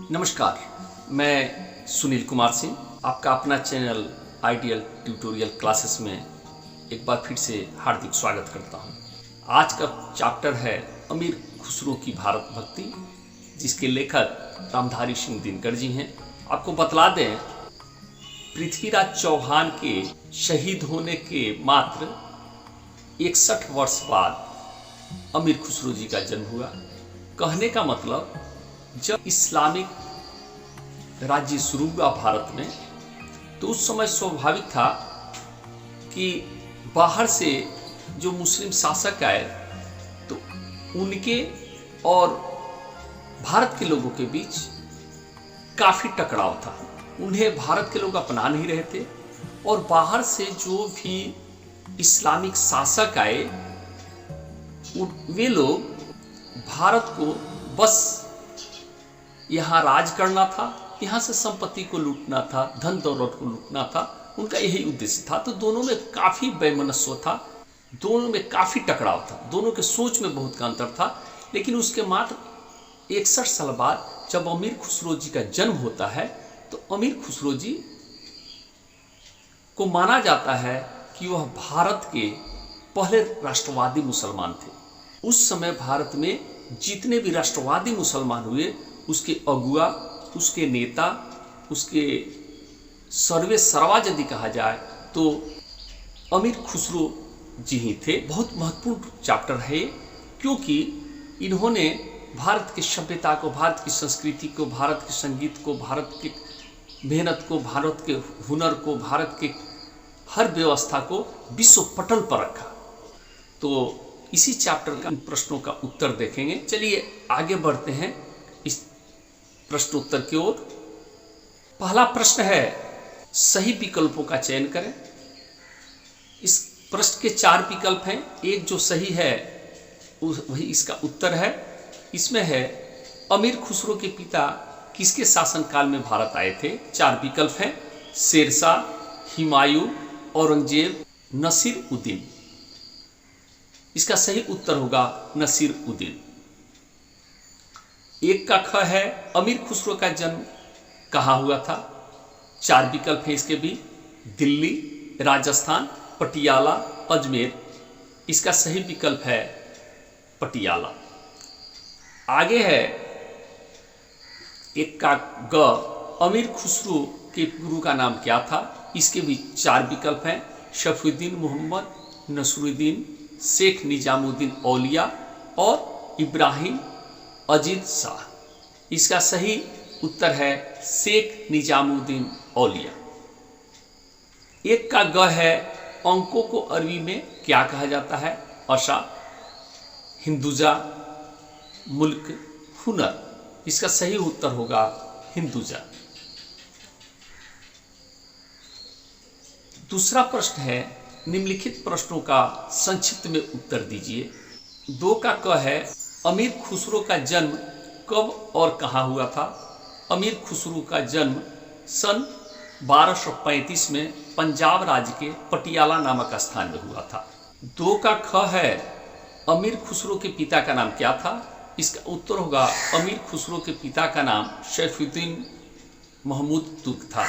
नमस्कार, मैं सुनील कुमार सिंह आपका अपना चैनल आइडियल ट्यूटोरियल क्लासेस में एक बार फिर से हार्दिक स्वागत करता हूं। आज का चैप्टर है अमीर खुसरो की भारत भक्ति, जिसके लेखक रामधारी सिंह दिनकर जी हैं। आपको बतला दें, पृथ्वीराज चौहान के शहीद होने के मात्र 61 वर्ष बाद अमीर खुसरो जी का जन्म हुआ। कहने का मतलब, जब इस्लामिक राज्य शुरू हुआ भारत में, तो उस समय स्वाभाविक था कि बाहर से जो मुस्लिम शासक आए तो उनके और भारत के लोगों के बीच काफ़ी टकराव था। उन्हें भारत के लोग अपना नहीं रहे थे और बाहर से जो भी इस्लामिक शासक आए वे लोग भारत को बस यहाँ राज करना था, यहाँ से संपत्ति को लूटना था, धन दौलत को लूटना था, उनका यही उद्देश्य था। तो दोनों में काफ़ी वैमनस्य था, दोनों में काफ़ी टकराव था, दोनों के सोच में बहुत का अंतर था। लेकिन उसके मात्र 61 साल बाद जब अमीर खुसरो जी का जन्म होता है, तो अमीर खुसरो जी को माना जाता है कि वह भारत के पहले राष्ट्रवादी मुसलमान थे। उस समय भारत में जितने भी राष्ट्रवादी मुसलमान हुए, उसके अगुआ, उसके नेता, उसके सर्वे सर्वा यदि कहा जाए तो अमीर खुसरो जी ही थे। बहुत महत्वपूर्ण चैप्टर है, क्योंकि इन्होंने भारत की सभ्यता को, भारत की संस्कृति को, भारत के संगीत को, भारत की मेहनत को, भारत के हुनर को, भारत के हर व्यवस्था को विश्व पटल पर रखा। तो इसी चैप्टर का प्रश्नों का उत्तर देखेंगे। चलिए आगे बढ़ते हैं इस प्रश्नोत्तर की ओर। पहला प्रश्न है, सही विकल्पों का चयन करें। इस प्रश्न के 4 विकल्प हैं, एक जो सही है वही इसका उत्तर है। इसमें है, अमीर खुसरो के पिता किसके शासनकाल में भारत आए थे। 4 विकल्प हैं, शेरशाह, हुमायूं, औरंगजेब, नसीर उद्दीन। इसका सही उत्तर होगा नसीर उद्दीन। एक का ख है, अमीर खुसरो का जन्म कहाँ हुआ था। 4 विकल्प हैं इसके भी, दिल्ली, राजस्थान, पटियाला, अजमेर। इसका सही विकल्प है पटियाला। आगे है, एक का ग, अमीर खुसरो के गुरु का नाम क्या था। इसके भी 4 विकल्प हैं, शफीउद्दीन मोहम्मद, नसरुद्दीन, शेख निजामुद्दीन औलिया और इब्राहिम अजीज शाह। इसका सही उत्तर है शेख निजामुद्दीन औलिया। एक का ग है, अंकों को अरबी में क्या कहा जाता है। अशा, हिंदुजा, मुल्क, हुनर। इसका सही उत्तर होगा हिंदुजा। दूसरा प्रश्न है, निम्नलिखित प्रश्नों का संक्षिप्त में उत्तर दीजिए। 2 का क है, अमीर खुसरो का जन्म कब और कहाँ हुआ था। अमीर खुसरो का जन्म सन 1235 में पंजाब राज्य के पटियाला नामक स्थान में हुआ था। 2 का ख है, अमीर खुसरो के पिता का नाम क्या था। इसका उत्तर होगा, अमीर खुसरो के पिता का नाम सैफुद्दीन महमूद तुर्क था।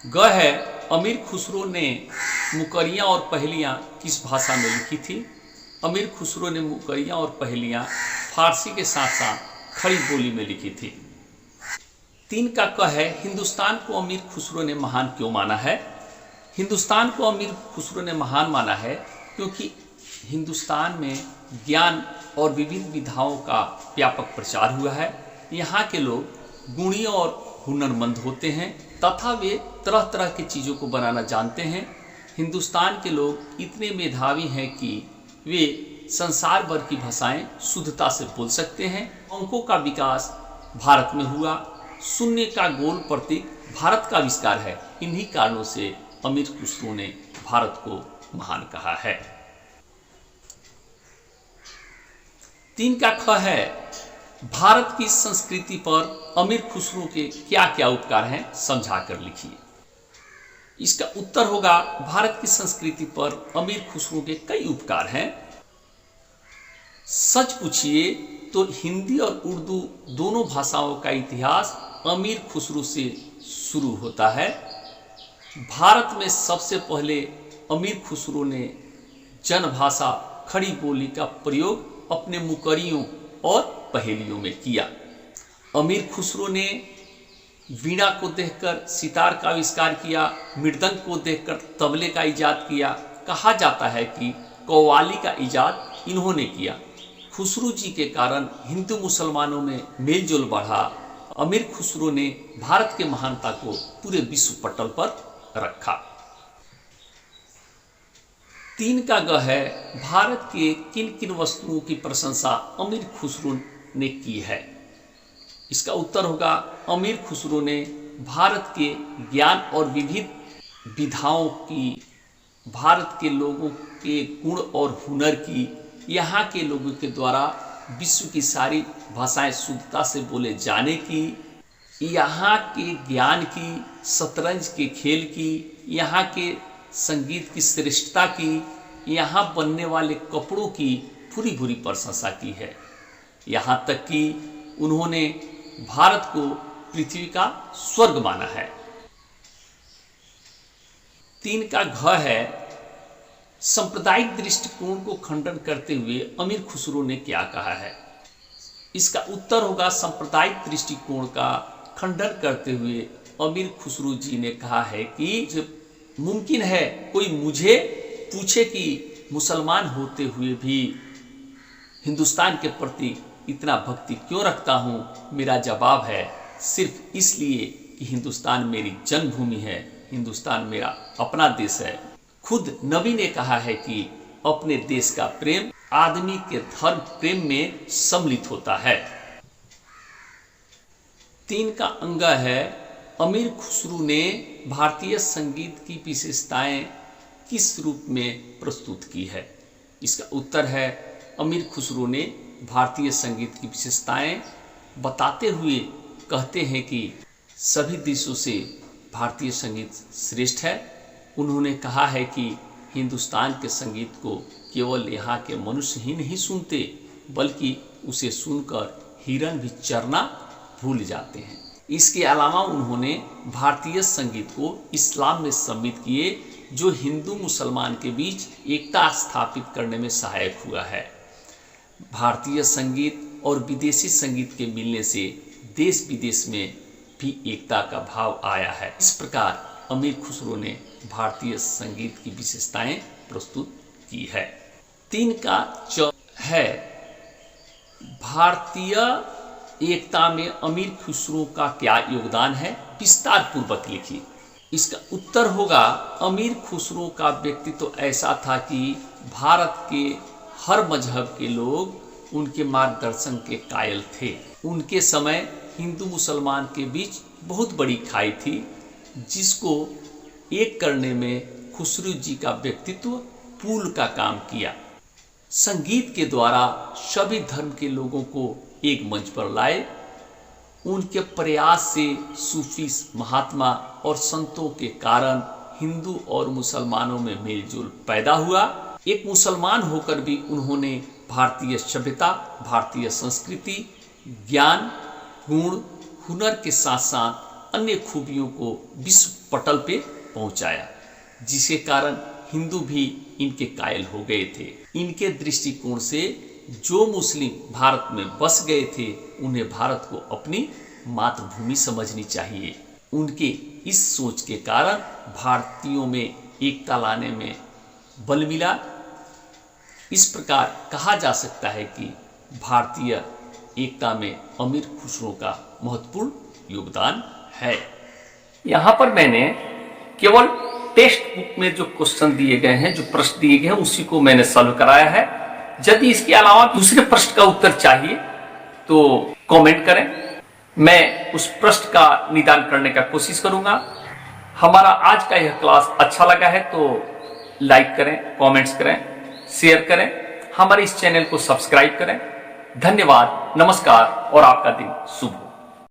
ग है, अमीर खुसरो ने मुकरियाँ और पहेलियाँ किस भाषा में लिखी थी। अमीर खुसरो ने मुकरियाँ और पहेलियाँ फारसी के साथ साथ खड़ी बोली में लिखी थी। 3 का क है, हिंदुस्तान को अमीर खुसरो ने महान क्यों माना है। हिंदुस्तान को अमीर खुसरो ने महान माना है क्योंकि हिंदुस्तान में ज्ञान और विभिन्न विधाओं का व्यापक प्रचार हुआ है। यहाँ के लोग गुणी और हुनरमंद होते हैं तथा वे तरह तरह की चीज़ों को बनाना जानते हैं। हिंदुस्तान के लोग इतने मेधावी हैं कि वे संसार भर की भाषाएं शुद्धता से बोल सकते हैं। अंकों का विकास भारत में हुआ। शून्य का गोल प्रतीक भारत का आविष्कार है। इन्हीं कारणों से अमीर खुसरो ने भारत को महान कहा है। 3 का ख है, भारत की संस्कृति पर अमीर खुसरो के क्या क्या उपकार हैं, समझा कर लिखिए। इसका उत्तर होगा, भारत की संस्कृति पर अमीर खुसरो के कई उपकार हैं। सच पूछिए तो हिंदी और उर्दू दोनों भाषाओं का इतिहास अमीर खुसरो से शुरू होता है। भारत में सबसे पहले अमीर खुसरो ने जनभाषा खड़ी बोली का प्रयोग अपने मुकरियों और पहेलियों में किया। अमीर खुसरो ने वीणा को देखकर सितार का आविष्कार किया, मृदंग को देखकर तबले का इजाद किया। कहा जाता है कि कव्वाली का इजाद इन्होंने किया। खुसरो जी के कारण हिंदू मुसलमानों में मेलजोल बढ़ा। अमीर खुसरो ने भारत के महानता को पूरे विश्व पटल पर रखा। 3 का ग है, भारत के किन किन वस्तुओं की प्रशंसा अमीर खुसरो ने की है। इसका उत्तर होगा, अमीर खुसरो ने भारत के ज्ञान और विविध विधाओं की, भारत के लोगों के गुण और हुनर की, यहाँ के लोगों के द्वारा विश्व की सारी भाषाएं शुद्धता से बोले जाने की, यहाँ के ज्ञान की, शतरंज के खेल की, यहाँ के संगीत की श्रेष्ठता की, यहाँ बनने वाले कपड़ों की पूरी पूरी प्रशंसा की है। यहाँ तक कि उन्होंने भारत को पृथ्वी का स्वर्ग माना है। 3 का घ है, सांप्रदायिक दृष्टिकोण को खंडन करते हुए अमीर खुसरो ने क्या कहा है। इसका उत्तर होगा, सांप्रदायिक दृष्टिकोण का खंडन करते हुए अमीर खुसरो जी ने कहा है कि जब मुमकिन है कोई मुझे पूछे कि मुसलमान होते हुए भी हिंदुस्तान के प्रति इतना भक्ति क्यों रखता हूँ, मेरा जवाब है सिर्फ इसलिए कि हिंदुस्तान मेरी जन्मभूमि है, हिंदुस्तान मेरा अपना देश है। खुद नबी ने कहा है कि अपने देश का प्रेम आदमी के धर्म प्रेम में सम्मिलित होता है। 3 का अंग है, अमीर खुसरो ने भारतीय संगीत की विशेषताएं किस रूप में प्रस्तुत की है। इसका उत्तर है, अमीर खुसरो ने भारतीय संगीत की विशेषताएं बताते हुए कहते हैं कि सभी देशों से भारतीय संगीत श्रेष्ठ है। उन्होंने कहा है कि हिंदुस्तान के संगीत को केवल यहाँ के मनुष्य ही नहीं सुनते, बल्कि उसे सुनकर हिरन भी चरना भूल जाते हैं। इसके अलावा उन्होंने भारतीय संगीत को इस्लाम में सम्मिलित किए, जो हिंदू मुसलमान के बीच एकता स्थापित करने में सहायक हुआ है। भारतीय संगीत और विदेशी संगीत के मिलने से देश विदेश में भी एकता का भाव आया है। इस प्रकार अमीर खुसरो ने भारतीय संगीत की विशेषताएं प्रस्तुत की है। 3 का च है, भारतीय एकता में अमीर खुसरो का क्या योगदान है, विस्तार पूर्वक लिखिए। इसका उत्तर होगा, अमीर खुसरो का व्यक्तित्व तो ऐसा था कि भारत के हर मजहब के लोग उनके मार्गदर्शन के कायल थे। उनके समय हिंदू मुसलमान के बीच बहुत बड़ी खाई थी, जिसको एक करने में खुसरो जी का व्यक्तित्व पुल का काम किया। संगीत के द्वारा सभी धर्म के लोगों को एक मंच पर लाए। उनके प्रयास से सूफी महात्मा और संतों के कारण हिंदू और मुसलमानों में मेलजोल पैदा हुआ। एक मुसलमान होकर भी उन्होंने भारतीय सभ्यता, भारतीय संस्कृति, ज्ञान, गुण, हुनर के साथ साथ अन्य खूबियों को विश्व पटल पे पहुंचाया, जिसके कारण हिंदू भी इनके कायल हो गए थे। इनके दृष्टिकोण से जो मुस्लिम भारत में बस गए थे, उन्हें भारत को अपनी मातृभूमि समझनी चाहिए। उनके इस सोच के कारण भारतीयों में एकता लाने में बल मिला। इस प्रकार कहा जा सकता है कि भारतीय एकता में अमीर खुसरो का महत्वपूर्ण योगदान है। यहाँ पर मैंने केवल टेक्स्ट बुक में जो क्वेश्चन दिए गए हैं, जो प्रश्न दिए गए हैं, उसी को मैंने सॉल्व कराया है। यदि इसके अलावा दूसरे प्रश्न का उत्तर चाहिए तो कमेंट करें, मैं उस प्रश्न का निदान करने का कोशिश करूंगा। हमारा आज का यह क्लास अच्छा लगा है तो लाइक करें, कमेंट्स करें, शेयर करें, हमारे इस चैनल को सब्सक्राइब करें। धन्यवाद, नमस्कार और आपका दिन शुभ हो।